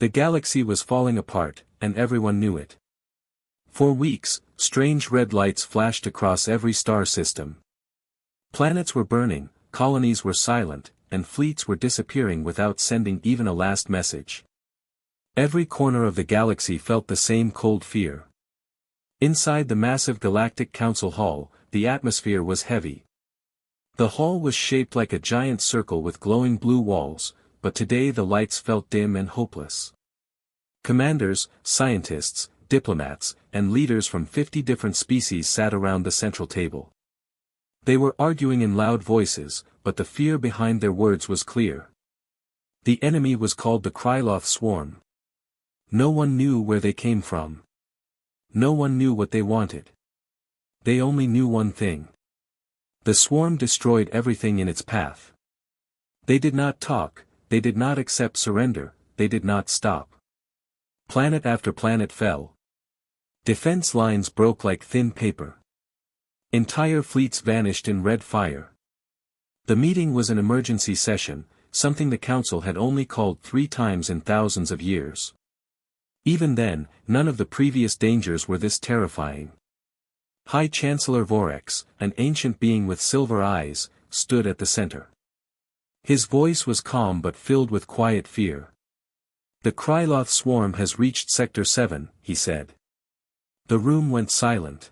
The galaxy was falling apart, and everyone knew it. For weeks, strange red lights flashed across every star system. Planets were burning, colonies were silent, and fleets were disappearing without sending even a last message. Every corner of the galaxy felt the same cold fear. Inside the massive Galactic Council Hall, the atmosphere was heavy. The hall was shaped like a giant circle with glowing blue walls, but today the lights felt dim and hopeless. Commanders, scientists, diplomats, and leaders from 50 different species sat around the central table. They were arguing in loud voices, but the fear behind their words was clear. The enemy was called the Kryloth Swarm. No one knew where they came from. No one knew what they wanted. They only knew one thing. The swarm destroyed everything in its path. They did not talk, they did not accept surrender, they did not stop. Planet after planet fell. Defense lines broke like thin paper. Entire fleets vanished in red fire. The meeting was an emergency session, something the council had only called 3 times in thousands of years. Even then, none of the previous dangers were this terrifying. High Chancellor Vorex, an ancient being with silver eyes, stood at the center. His voice was calm but filled with quiet fear. The Kryloth swarm has reached Sector 7, he said. The room went silent.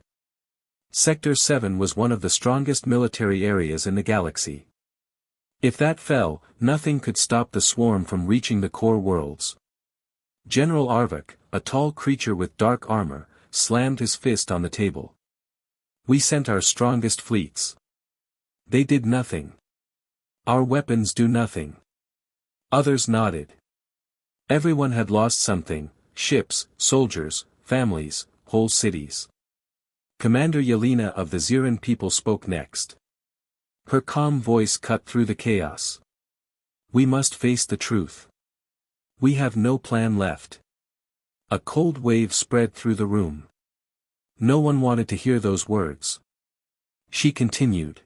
Sector 7 was one of the strongest military areas in the galaxy. If that fell, nothing could stop the swarm from reaching the core worlds. General Arvik, a tall creature with dark armor, slammed his fist on the table. We sent our strongest fleets. They did nothing. Our weapons do nothing. Others nodded. Everyone had lost something: ships, soldiers, families, whole cities. Commander Yelena of the Ziran people spoke next. Her calm voice cut through the chaos. We must face the truth. We have no plan left. A cold wave spread through the room. No one wanted to hear those words. She continued.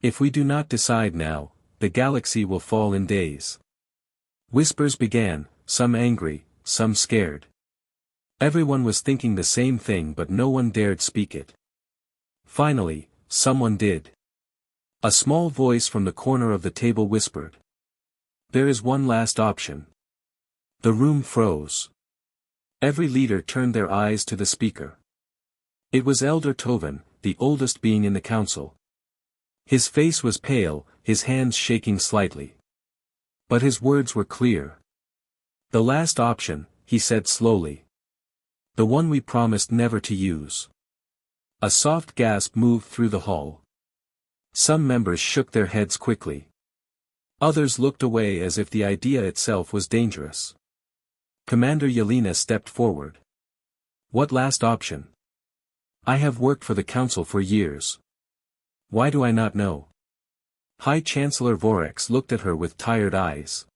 If we do not decide now, the galaxy will fall in days. Whispers began, some angry, some scared. Everyone was thinking the same thing but no one dared speak it. Finally, someone did. A small voice from the corner of the table whispered. There is one last option. The room froze. Every leader turned their eyes to the speaker. It was Elder Tovan, the oldest being in the council. His face was pale, his hands shaking slightly. But his words were clear. The last option, he said slowly. The one we promised never to use. A soft gasp moved through the hall. Some members shook their heads quickly. Others looked away as if the idea itself was dangerous. Commander Yelena stepped forward. What last option? I have worked for the council for years. Why do I not know? High Chancellor Vorex looked at her with tired eyes.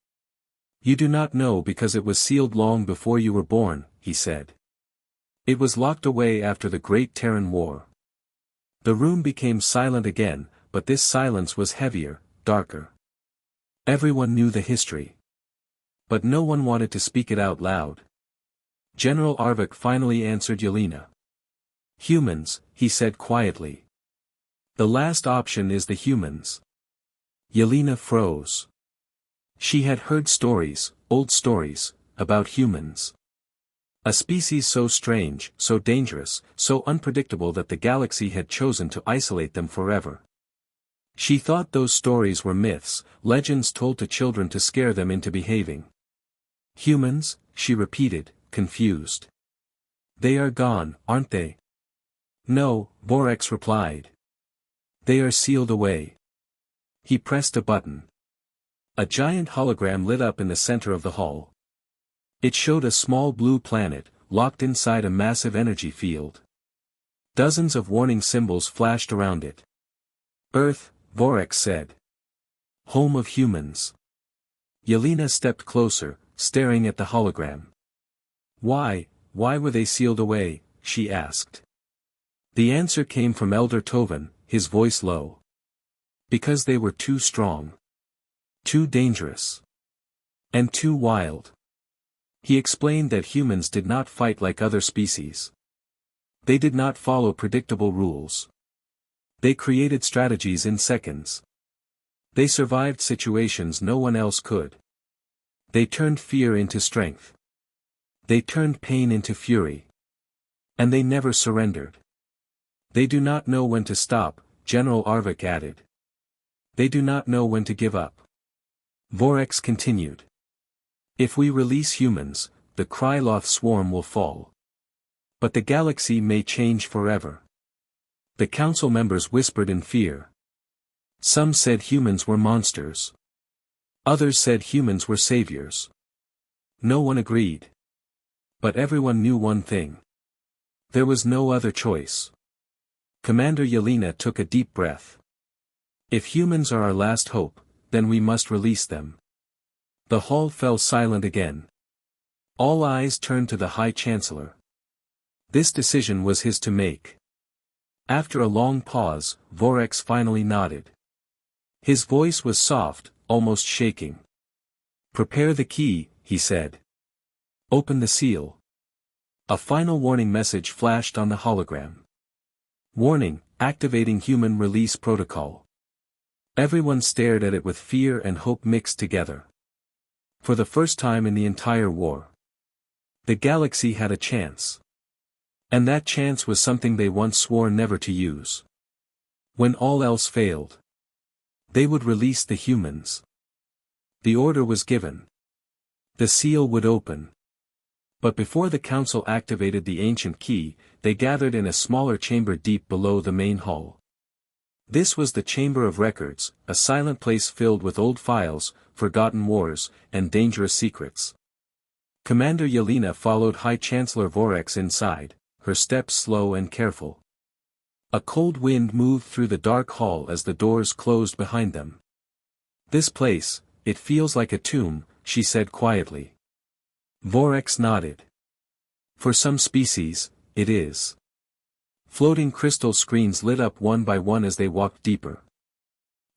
You do not know because it was sealed long before you were born, he said. It was locked away after the Great Terran War. The room became silent again, but this silence was heavier, darker. Everyone knew the history. But no one wanted to speak it out loud. General Arvik finally answered Yelena. Humans, he said quietly. The last option is the humans. Yelena froze. She had heard stories, old stories, about humans. A species so strange, so dangerous, so unpredictable that the galaxy had chosen to isolate them forever. She thought those stories were myths, legends told to children to scare them into behaving. Humans, she repeated, confused. They are gone, aren't they? No, Vorex replied. They are sealed away. He pressed a button. A giant hologram lit up in the center of the hall. It showed a small blue planet, locked inside a massive energy field. Dozens of warning symbols flashed around it. Earth, Vorex said. Home of humans. Yelena stepped closer, staring at the hologram. Why were they sealed away, she asked. The answer came from Elder Tovan, his voice low. Because they were too strong. Too dangerous. And too wild. He explained that humans did not fight like other species. They did not follow predictable rules. They created strategies in seconds. They survived situations no one else could. They turned fear into strength. They turned pain into fury. And they never surrendered. They do not know when to stop, General Arvik added. They do not know when to give up. Vorax continued. If we release humans, the Kryloth swarm will fall. But the galaxy may change forever. The council members whispered in fear. Some said humans were monsters. Others said humans were saviors. No one agreed. But everyone knew one thing. There was no other choice. Commander Yelena took a deep breath. If humans are our last hope, then we must release them. The hall fell silent again. All eyes turned to the High Chancellor. This decision was his to make. After a long pause, Vorax finally nodded. His voice was soft, almost shaking. Prepare the key, he said. Open the seal. A final warning message flashed on the hologram. Warning, activating human release protocol. Everyone stared at it with fear and hope mixed together. For the first time in the entire war, the galaxy had a chance. And that chance was something they once swore never to use. When all else failed, they would release the humans. The order was given. The seal would open. But before the council activated the ancient key, they gathered in a smaller chamber deep below the main hall. This was the Chamber of Records, a silent place filled with old files, forgotten wars, and dangerous secrets. Commander Yelena followed High Chancellor Vorax inside, her steps slow and careful. A cold wind moved through the dark hall as the doors closed behind them. This place, it feels like a tomb, she said quietly. Vorax nodded. For some species, it is. Floating crystal screens lit up one by one as they walked deeper.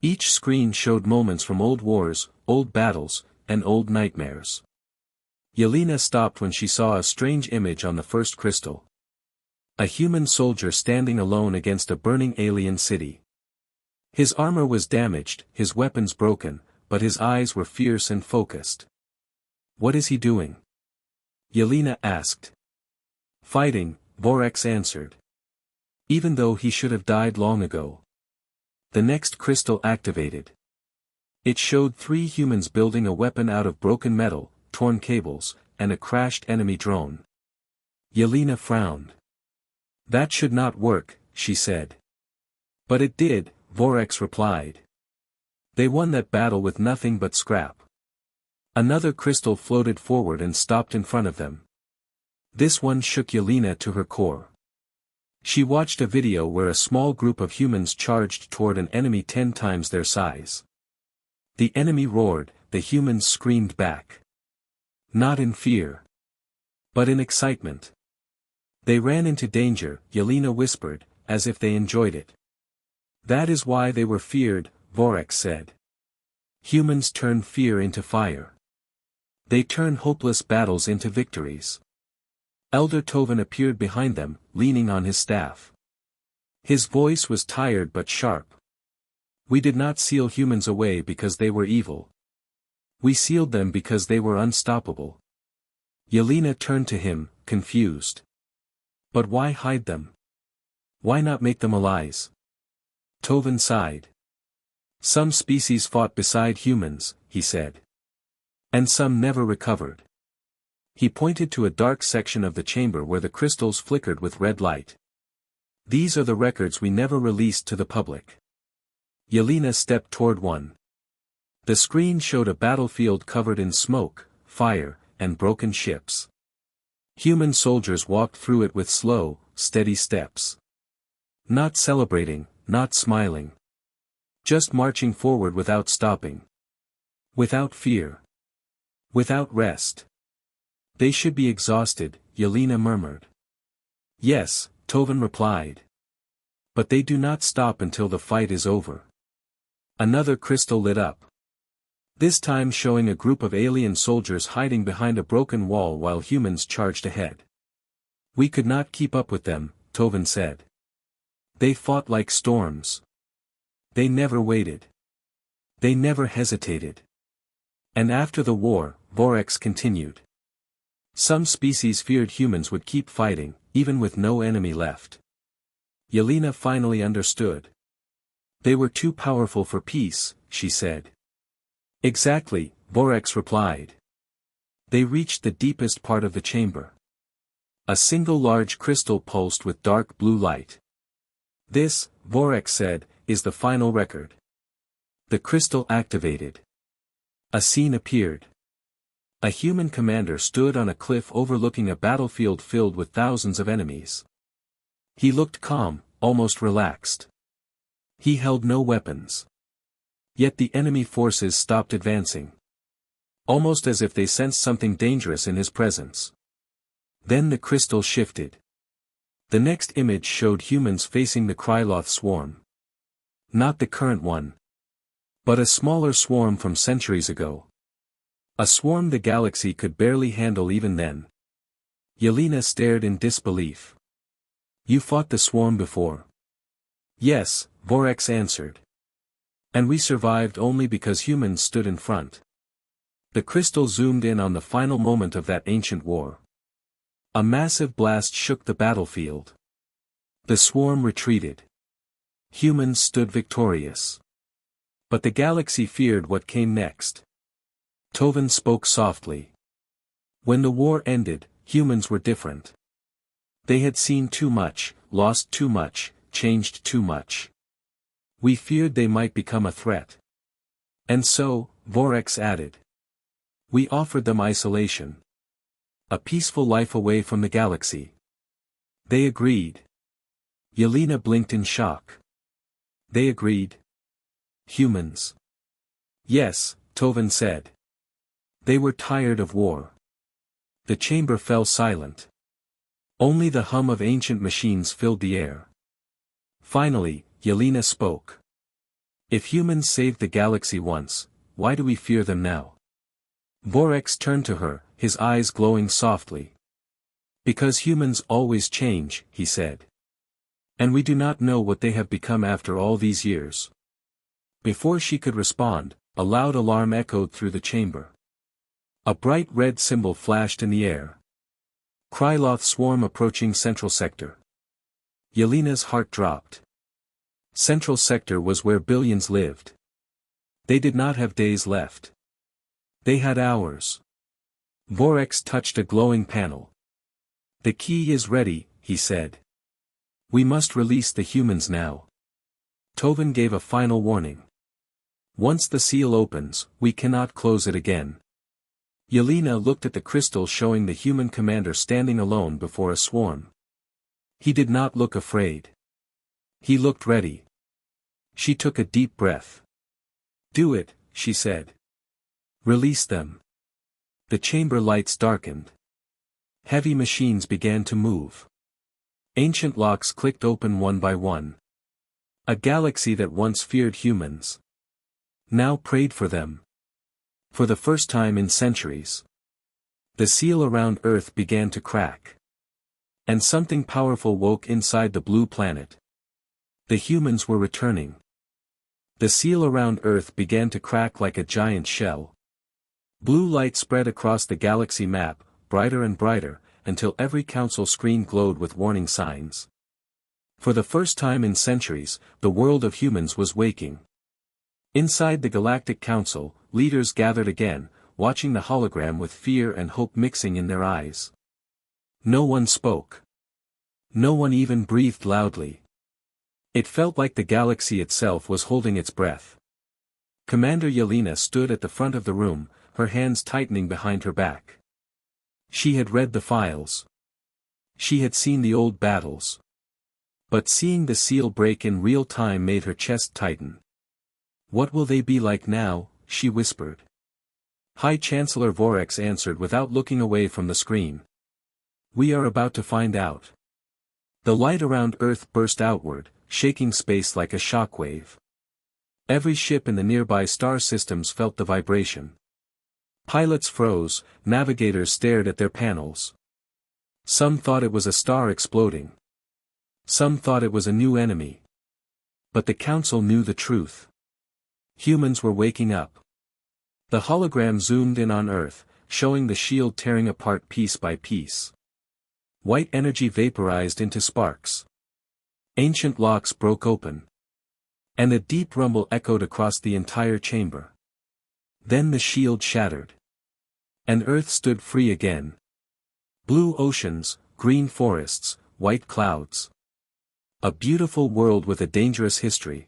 Each screen showed moments from old wars, old battles, and old nightmares. Yelena stopped when she saw a strange image on the first crystal. A human soldier standing alone against a burning alien city. His armor was damaged, his weapons broken, but his eyes were fierce and focused. What is he doing? Yelena asked. Fighting, Vorax answered. Even though he should have died long ago. The next crystal activated. It showed 3 humans building a weapon out of broken metal, torn cables, and a crashed enemy drone. Yelena frowned. That should not work, she said. But it did, Vorax replied. They won that battle with nothing but scrap. Another crystal floated forward and stopped in front of them. This one shook Yelena to her core. She watched a video where a small group of humans charged toward an enemy 10 times their size. The enemy roared, the humans screamed back. Not in fear, but in excitement. They ran into danger, Yelena whispered, as if they enjoyed it. That is why they were feared, Vorax said. Humans turn fear into fire. They turn hopeless battles into victories. Elder Tovan appeared behind them, leaning on his staff. His voice was tired but sharp. We did not seal humans away because they were evil. We sealed them because they were unstoppable. Yelena turned to him, confused. But why hide them? Why not make them allies? Tovan sighed. Some species fought beside humans, he said. And some never recovered. He pointed to a dark section of the chamber where the crystals flickered with red light. These are the records we never released to the public. Yelena stepped toward one. The screen showed a battlefield covered in smoke, fire, and broken ships. Human soldiers walked through it with slow, steady steps. Not celebrating, not smiling. Just marching forward without stopping. Without fear. Without rest. They should be exhausted, Yelena murmured. Yes, Tovan replied. But they do not stop until the fight is over. Another crystal lit up. This time showing a group of alien soldiers hiding behind a broken wall while humans charged ahead. We could not keep up with them, Tovin said. They fought like storms. They never waited. They never hesitated. And after the war, Vorex continued. Some species feared humans would keep fighting, even with no enemy left. Yelena finally understood. They were too powerful for peace, she said. Exactly, Vorex replied. They reached the deepest part of the chamber. A single large crystal pulsed with dark blue light. This, Vorex said, is the final record. The crystal activated. A scene appeared. A human commander stood on a cliff overlooking a battlefield filled with thousands of enemies. He looked calm, almost relaxed. He held no weapons. Yet the enemy forces stopped advancing. Almost as if they sensed something dangerous in his presence. Then the crystal shifted. The next image showed humans facing the Kryloth swarm. Not the current one. But a smaller swarm from centuries ago. A swarm the galaxy could barely handle even then. Yelena stared in disbelief. You fought the swarm before? Yes, Vorex answered. And we survived only because humans stood in front. The crystal zoomed in on the final moment of that ancient war. A massive blast shook the battlefield. The swarm retreated. Humans stood victorious. But the galaxy feared what came next. Tovin spoke softly. When the war ended, humans were different. They had seen too much, lost too much, changed too much. We feared they might become a threat. And so, Vorex added. We offered them isolation. A peaceful life away from the galaxy. They agreed. Yelena blinked in shock. They agreed. Humans. Yes, Tovin said. They were tired of war. The chamber fell silent. Only the hum of ancient machines filled the air. Finally, Yelena spoke. If humans saved the galaxy once, why do we fear them now? Vorex turned to her, his eyes glowing softly. Because humans always change, he said. And we do not know what they have become after all these years. Before she could respond, a loud alarm echoed through the chamber. A bright red symbol flashed in the air. Kryloth swarm approaching Central Sector. Yelena's heart dropped. Central Sector was where billions lived. They did not have days left. They had hours. Vorex touched a glowing panel. The key is ready, he said. We must release the humans now. Tovin gave a final warning. Once the seal opens, we cannot close it again. Yelena looked at the crystal showing the human commander standing alone before a swarm. He did not look afraid. He looked ready. She took a deep breath. Do it, she said. Release them. The chamber lights darkened. Heavy machines began to move. Ancient locks clicked open one by one. A galaxy that once feared humans now prayed for them. For the first time in centuries. The seal around Earth began to crack. And something powerful woke inside the blue planet. The humans were returning. The seal around Earth began to crack like a giant shell. Blue light spread across the galaxy map, brighter and brighter, until every council screen glowed with warning signs. For the first time in centuries, the world of humans was waking. Inside the Galactic Council, leaders gathered again, watching the hologram with fear and hope mixing in their eyes. No one spoke. No one even breathed loudly. It felt like the galaxy itself was holding its breath. Commander Yelena stood at the front of the room, her hands tightening behind her back. She had read the files. She had seen the old battles. But seeing the seal break in real time made her chest tighten. What will they be like now? She whispered. High Chancellor Vorex answered without looking away from the screen. We are about to find out. The light around Earth burst outward, shaking space like a shockwave. Every ship in the nearby star systems felt the vibration. Pilots froze, navigators stared at their panels. Some thought it was a star exploding. Some thought it was a new enemy. But the council knew the truth. Humans were waking up. The hologram zoomed in on Earth, showing the shield tearing apart piece by piece. White energy vaporized into sparks. Ancient locks broke open. And a deep rumble echoed across the entire chamber. Then the shield shattered. And Earth stood free again. Blue oceans, green forests, white clouds. A beautiful world with a dangerous history.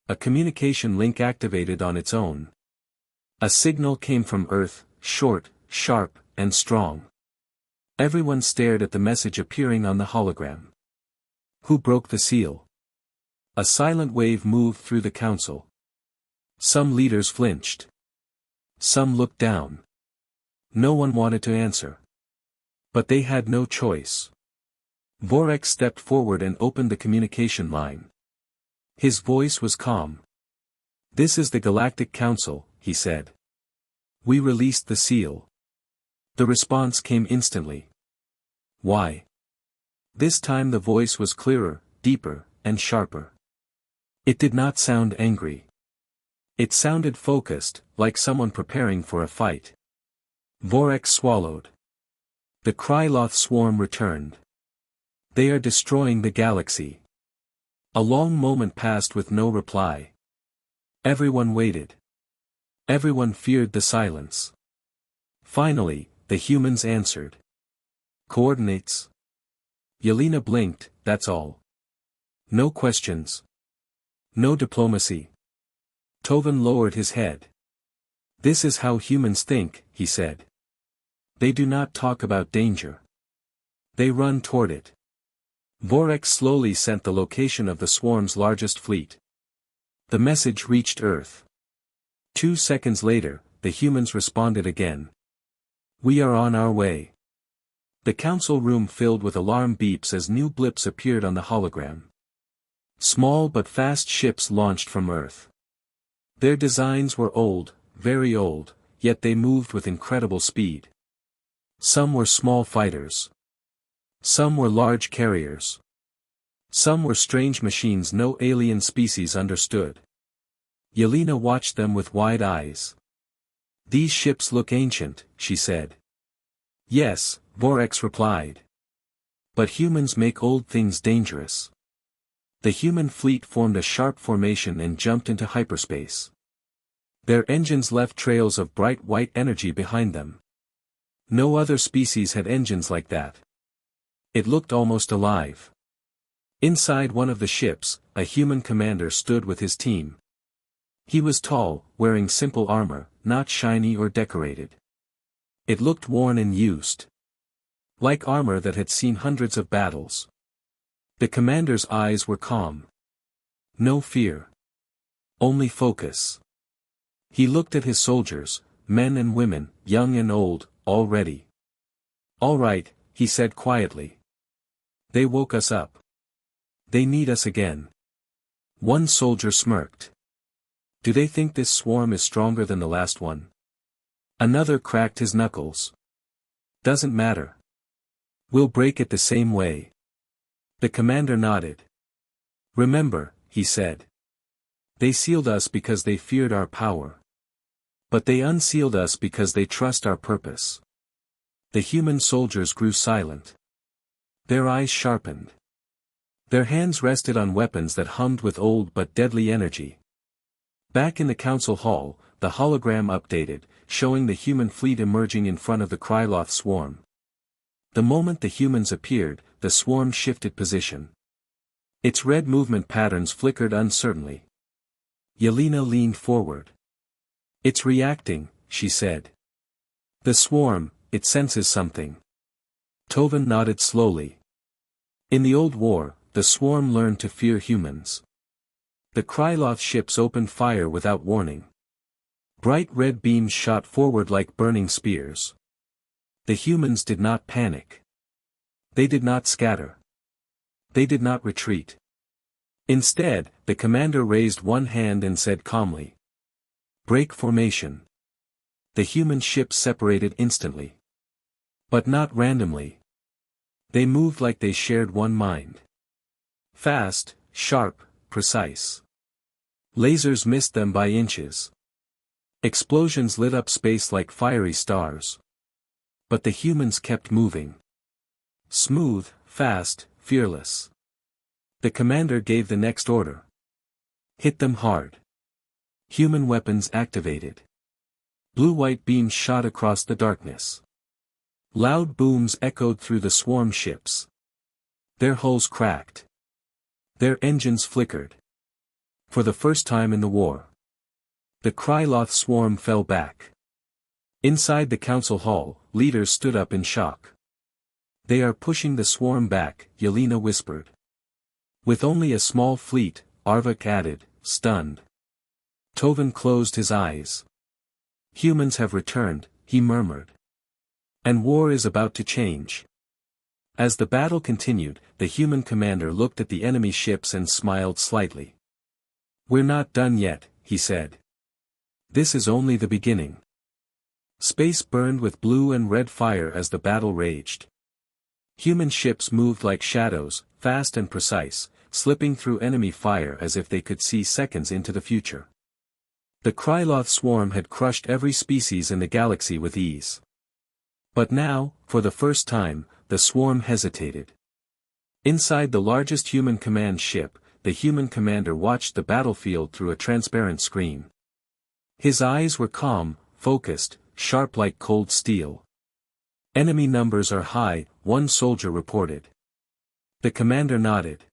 A communication link activated on its own. A signal came from Earth, short, sharp, and strong. Everyone stared at the message appearing on the hologram. Who broke the seal? A silent wave moved through the council. Some leaders flinched. Some looked down. No one wanted to answer. But they had no choice. Vorek stepped forward and opened the communication line. His voice was calm. "This is the Galactic Council," he said. "We released the seal." The response came instantly. "Why?" This time the voice was clearer, deeper, and sharper. It did not sound angry. It sounded focused, like someone preparing for a fight. Vorek swallowed. The Kryloth swarm returned. "They are destroying the galaxy." A long moment passed with no reply. Everyone waited. Everyone feared the silence. Finally, the humans answered. "Coordinates?" Yelena blinked, "That's all." "No questions. No diplomacy." Tovan lowered his head. "This is how humans think," he said. "They do not talk about danger. They run toward it." Vorek slowly sent the location of the swarm's largest fleet. The message reached Earth. 2 seconds later, the humans responded again. "We are on our way." The council room filled with alarm beeps as new blips appeared on the hologram. Small but fast ships launched from Earth. Their designs were old, very old, yet they moved with incredible speed. Some were small fighters. Some were large carriers. Some were strange machines no alien species understood. Yelena watched them with wide eyes. "These ships look ancient," she said. "Yes," Vorek replied. "But humans make old things dangerous." The human fleet formed a sharp formation and jumped into hyperspace. Their engines left trails of bright white energy behind them. No other species had engines like that. It looked almost alive. Inside one of the ships, a human commander stood with his team. He was tall, wearing simple armor, not shiny or decorated. It looked worn and used. Like armor that had seen hundreds of battles. The commander's eyes were calm. No fear. Only focus. He looked at his soldiers, men and women, young and old, all ready. "All right," he said quietly. "They woke us up. They need us again." One soldier smirked. "Do they think this swarm is stronger than the last one?" Another cracked his knuckles. "Doesn't matter. We'll break it the same way." The commander nodded. "Remember," he said. "They sealed us because they feared our power. But they unsealed us because they trust our purpose." The human soldiers grew silent. Their eyes sharpened. Their hands rested on weapons that hummed with old but deadly energy. Back in the council hall, the hologram updated, showing the human fleet emerging in front of the Kryloth swarm. The moment the humans appeared, the swarm shifted position. Its red movement patterns flickered uncertainly. Yelena leaned forward. "It's reacting," she said. "The swarm, it senses something." Tovan nodded slowly. In the old war, the swarm learned to fear humans. The Kryloth ships opened fire without warning. Bright red beams shot forward like burning spears. The humans did not panic. They did not scatter. They did not retreat. Instead, the commander raised one hand and said calmly, "Break formation." The human ships separated instantly. But not randomly. They moved like they shared one mind. Fast, sharp, precise. Lasers missed them by inches. Explosions lit up space like fiery stars. But the humans kept moving. Smooth, fast, fearless. The commander gave the next order. Hit them hard. Human weapons activated. Blue-white beams shot across the darkness. Loud booms echoed through the swarm ships. Their hulls cracked. Their engines flickered. For the first time in the war, the Kryloth swarm fell back. Inside the council hall, leaders stood up in shock. "They are pushing the swarm back," Yelena whispered. "With only a small fleet," Arvik added, stunned. Tovan closed his eyes. "Humans have returned," he murmured. "And war is about to change." As the battle continued, the human commander looked at the enemy ships and smiled slightly. "We're not done yet," he said. "This is only the beginning." Space burned with blue and red fire as the battle raged. Human ships moved like shadows, fast and precise, slipping through enemy fire as if they could see seconds into the future. The Kryloth swarm had crushed every species in the galaxy with ease. But now, for the first time, the swarm hesitated. Inside the largest human command ship, the human commander watched the battlefield through a transparent screen. His eyes were calm, focused, sharp like cold steel. "Enemy numbers are high," one soldier reported. The commander nodded.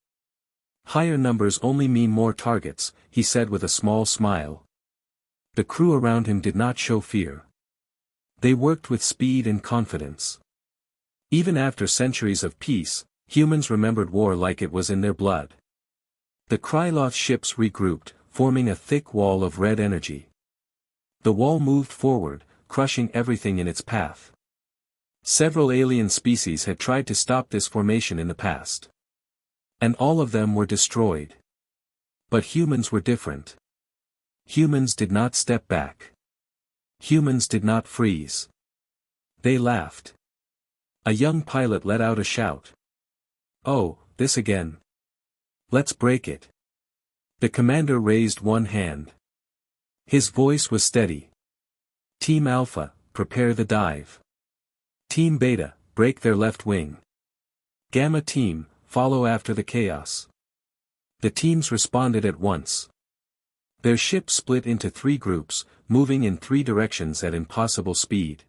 "Higher numbers only mean more targets," he said with a small smile. The crew around him did not show fear. They worked with speed and confidence. Even after centuries of peace, humans remembered war like it was in their blood. The Kryloth ships regrouped, forming a thick wall of red energy. The wall moved forward, crushing everything in its path. Several alien species had tried to stop this formation in the past. And all of them were destroyed. But humans were different. Humans did not step back. Humans did not freeze. They laughed. A young pilot let out a shout. "Oh, this again. Let's break it." The commander raised one hand. His voice was steady. "Team Alpha, prepare the dive. Team Beta, break their left wing. Gamma Team, follow after the chaos." The teams responded at once. Their ship split into 3 groups, moving in 3 directions at impossible speed.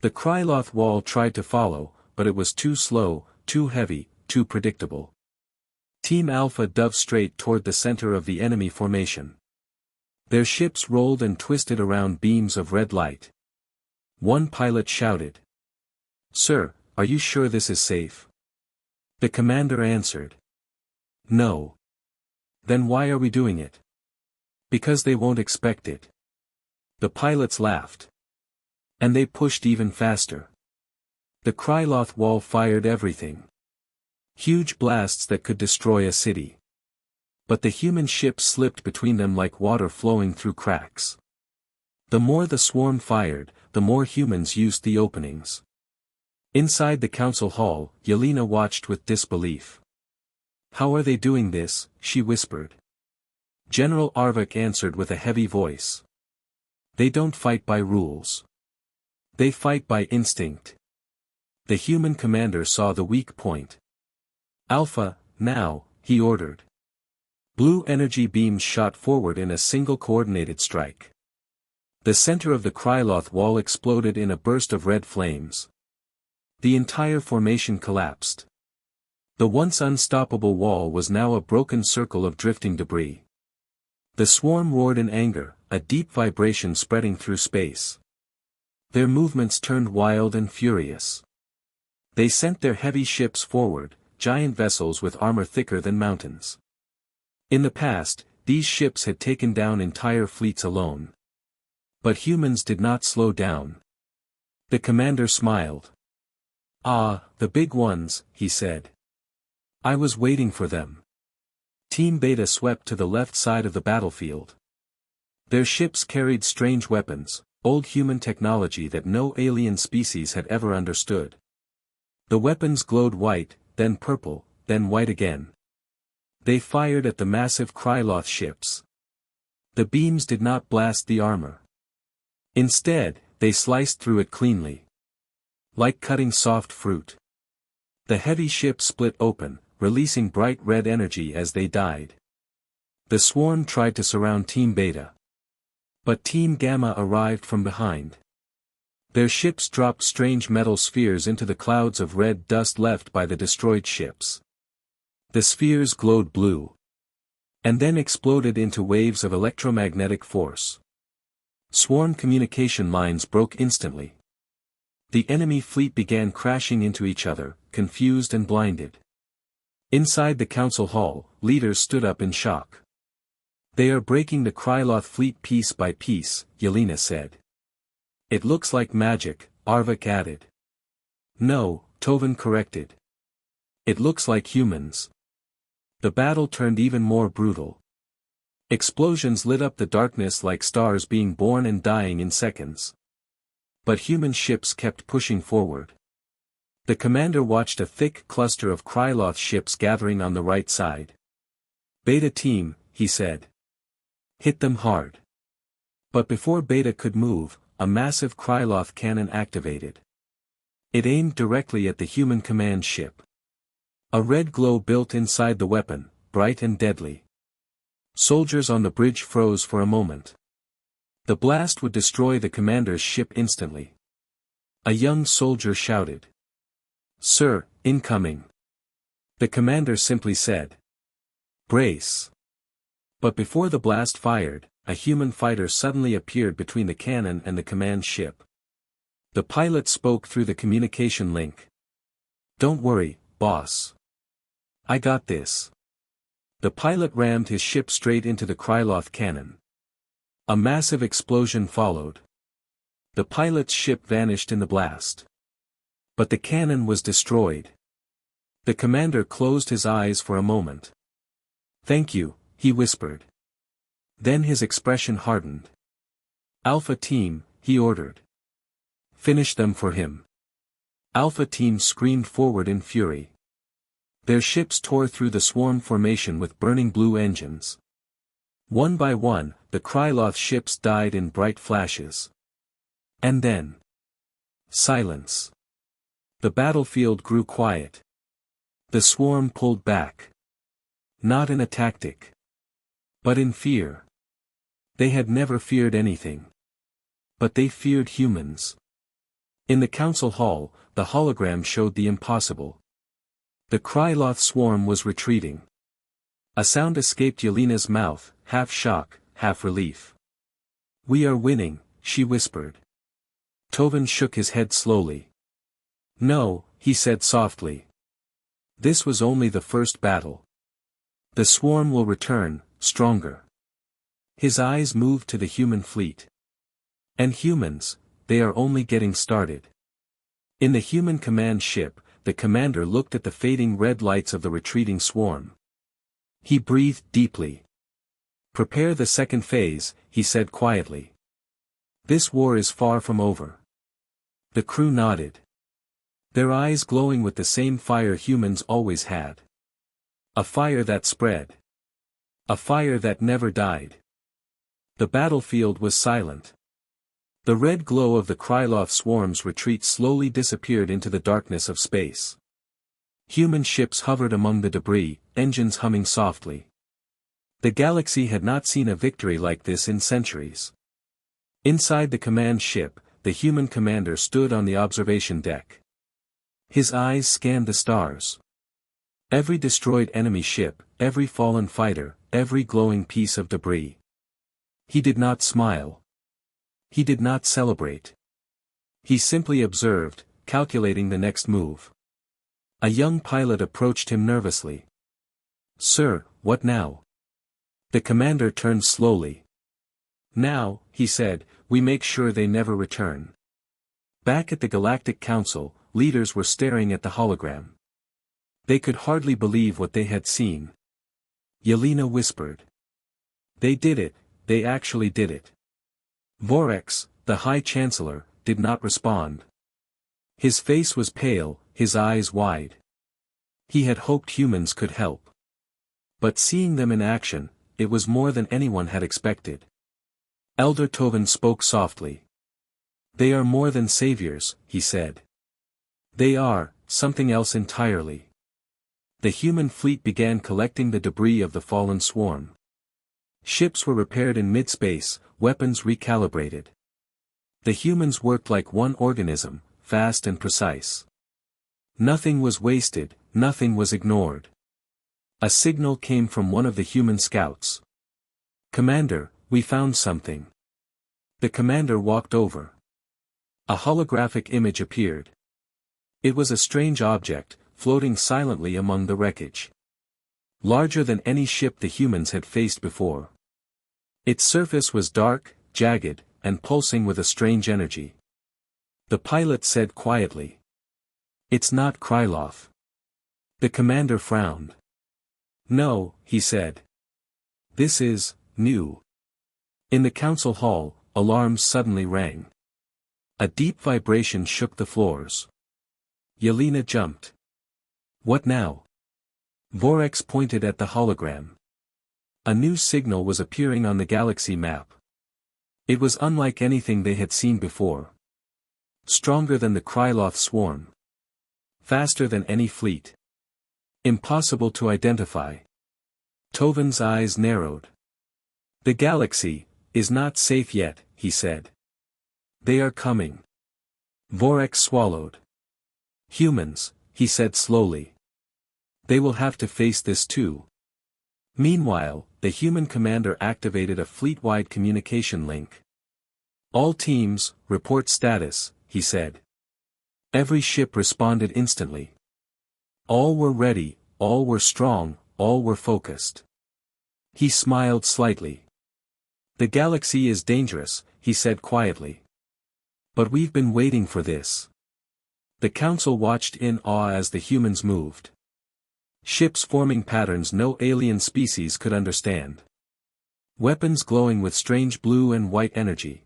The Kryloth wall tried to follow, but it was too slow, too heavy, too predictable. Team Alpha dove straight toward the center of the enemy formation. Their ships rolled and twisted around beams of red light. One pilot shouted, "Sir, are you sure this is safe?" The commander answered, "No." "Then why are we doing it?" "Because they won't expect it." The pilots laughed. And they pushed even faster. The Kryloth wall fired everything. Huge blasts that could destroy a city. But the human ships slipped between them like water flowing through cracks. The more the swarm fired, the more humans used the openings. Inside the council hall, Yelena watched with disbelief. "How are they doing this?" she whispered. General Arvik answered with a heavy voice. "They don't fight by rules. They fight by instinct." The human commander saw the weak point. "Alpha, now," he ordered. Blue energy beams shot forward in a single coordinated strike. The center of the Kryloth wall exploded in a burst of red flames. The entire formation collapsed. The once unstoppable wall was now a broken circle of drifting debris. The swarm roared in anger, a deep vibration spreading through space. Their movements turned wild and furious. They sent their heavy ships forward, giant vessels with armor thicker than mountains. In the past, these ships had taken down entire fleets alone. But humans did not slow down. The commander smiled. "Ah, the big ones," he said. "I was waiting for them." Team Beta swept to the left side of the battlefield. Their ships carried strange weapons, old human technology that no alien species had ever understood. The weapons glowed white, then purple, then white again. They fired at the massive Kryloth ships. The beams did not blast the armor. Instead, they sliced through it cleanly. Like cutting soft fruit. The heavy ships split open, releasing bright red energy as they died. The swarm tried to surround Team Beta. But Team Gamma arrived from behind. Their ships dropped strange metal spheres into the clouds of red dust left by the destroyed ships. The spheres glowed blue. And then exploded into waves of electromagnetic force. Swarm communication lines broke instantly. The enemy fleet began crashing into each other, confused and blinded. Inside the council hall, leaders stood up in shock. "They are breaking the Kryloth fleet piece by piece," Yelena said. "It looks like magic," Arvik added. "No," Tovan corrected. "It looks like humans." The battle turned even more brutal. Explosions lit up the darkness like stars being born and dying in seconds. But human ships kept pushing forward. The commander watched a thick cluster of Kryloth ships gathering on the right side. "Beta team," he said. "Hit them hard." But before Beta could move, a massive Kryloth cannon activated. It aimed directly at the human command ship. A red glow built inside the weapon, bright and deadly. Soldiers on the bridge froze for a moment. The blast would destroy the commander's ship instantly. A young soldier shouted. "Sir, incoming." The commander simply said. "Brace." But before the blast fired, a human fighter suddenly appeared between the cannon and the command ship. The pilot spoke through the communication link. "Don't worry, boss. I got this." The pilot rammed his ship straight into the Kryloth cannon. A massive explosion followed. The pilot's ship vanished in the blast. But the cannon was destroyed. The commander closed his eyes for a moment. "Thank you," he whispered. Then his expression hardened. "Alpha Team," he ordered. "Finish them for him." Alpha Team screamed forward in fury. Their ships tore through the swarm formation with burning blue engines. One by one, the Kryloth ships died in bright flashes. And then... silence. The battlefield grew quiet. The swarm pulled back. Not in a tactic. But in fear. They had never feared anything. But they feared humans. In the council hall, the hologram showed the impossible. The Kryloth swarm was retreating. A sound escaped Yelena's mouth, half shock, half relief. "We are winning," she whispered. Tovan shook his head slowly. "No," he said softly. "This was only the first battle. The swarm will return, stronger." His eyes moved to the human fleet. "And humans, they are only getting started." In the human command ship, the commander looked at the fading red lights of the retreating swarm. He breathed deeply. "Prepare the second phase," he said quietly. "This war is far from over." The crew nodded. Their eyes glowing with the same fire humans always had. A fire that spread. A fire that never died. The battlefield was silent. The red glow of the Kryloth swarm's retreat slowly disappeared into the darkness of space. Human ships hovered among the debris, engines humming softly. The galaxy had not seen a victory like this in centuries. Inside the command ship, the human commander stood on the observation deck. His eyes scanned the stars. Every destroyed enemy ship, every fallen fighter, every glowing piece of debris. He did not smile. He did not celebrate. He simply observed, calculating the next move. A young pilot approached him nervously. "Sir, what now?" The commander turned slowly. "Now," he said, "we make sure they never return." Back at the Galactic Council, leaders were staring at the hologram. They could hardly believe what they had seen. Yelena whispered. They did it, they actually did it. Vorex, the High Chancellor, did not respond. His face was pale, his eyes wide. He had hoped humans could help. But seeing them in action, it was more than anyone had expected. Elder Tovin spoke softly. They are more than saviors, he said. They are something else entirely. The human fleet began collecting the debris of the fallen swarm. Ships were repaired in mid-space, weapons recalibrated. The humans worked like one organism, fast and precise. Nothing was wasted, nothing was ignored. A signal came from one of the human scouts. Commander, we found something. The commander walked over. A holographic image appeared. It was a strange object, floating silently among the wreckage. Larger than any ship the humans had faced before. Its surface was dark, jagged, and pulsing with a strange energy. The pilot said quietly. It's not Krylov. The commander frowned. No, he said. This is new. In the council hall, alarms suddenly rang. A deep vibration shook the floors. Yelena jumped. What now? Vorex pointed at the hologram. A new signal was appearing on the galaxy map. It was unlike anything they had seen before. Stronger than the Krylov swarm. Faster than any fleet. Impossible to identify. Tovin's eyes narrowed. The galaxy is not safe yet, he said. They are coming. Vorex swallowed. Humans, he said slowly. They will have to face this too. Meanwhile, the human commander activated a fleet-wide communication link. All teams, report status, he said. Every ship responded instantly. All were ready, all were strong, all were focused. He smiled slightly. The galaxy is dangerous, he said quietly. But we've been waiting for this. The council watched in awe as the humans moved. Ships forming patterns no alien species could understand. Weapons glowing with strange blue and white energy.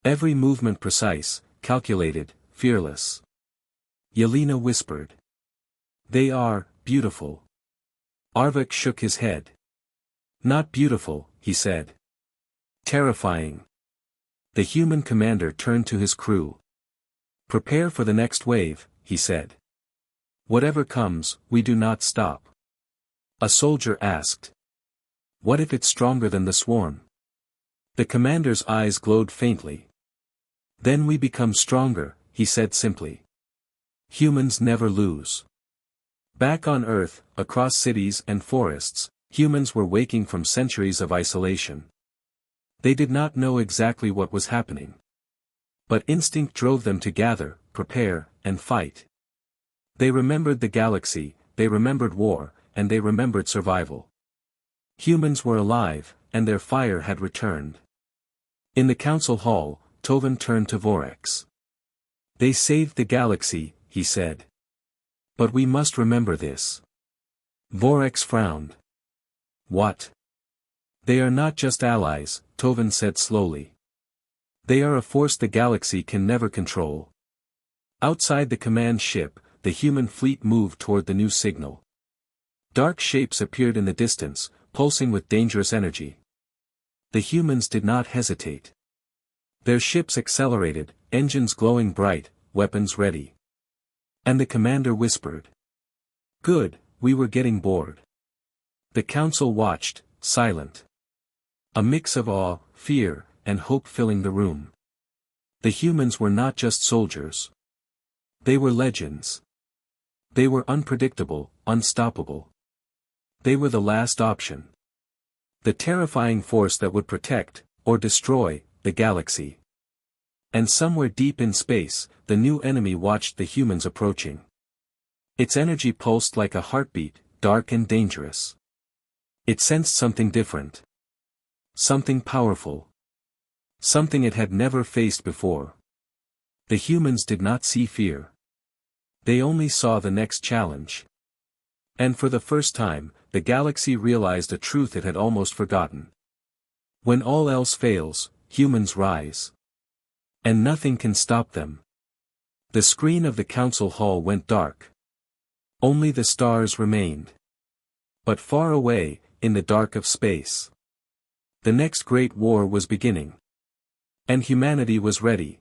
Every movement precise, calculated, fearless. Yelena whispered. They are beautiful. Arvik shook his head. Not beautiful, he said. Terrifying. The human commander turned to his crew. Prepare for the next wave, he said. Whatever comes, we do not stop. A soldier asked. What if it's stronger than the swarm? The commander's eyes glowed faintly. Then we become stronger, he said simply. Humans never lose. Back on Earth, across cities and forests, humans were waking from centuries of isolation. They did not know exactly what was happening. But instinct drove them to gather, prepare, and fight. They remembered the galaxy, they remembered war, and they remembered survival. Humans were alive, and their fire had returned. In the council hall, Tovin turned to Vorex. They saved the galaxy, he said. But we must remember this. Vorex frowned. What? They are not just allies, Tovin said slowly. They are a force the galaxy can never control. Outside the command ship, the human fleet moved toward the new signal. Dark shapes appeared in the distance, pulsing with dangerous energy. The humans did not hesitate. Their ships accelerated, engines glowing bright, weapons ready. And the commander whispered. Good, we were getting bored. The council watched, silent. A mix of awe, fear, and hope filling the room. The humans were not just soldiers. They were legends. They were unpredictable, unstoppable. They were the last option. The terrifying force that would protect, or destroy, the galaxy. And somewhere deep in space, the new enemy watched the humans approaching. Its energy pulsed like a heartbeat, dark and dangerous. It sensed something different. Something powerful. Something it had never faced before. The humans did not see fear. They only saw the next challenge. And for the first time, the galaxy realized a truth it had almost forgotten. When all else fails, humans rise. And nothing can stop them. The screen of the council hall went dark. Only the stars remained. But far away, in the dark of space, the next great war was beginning. And humanity was ready,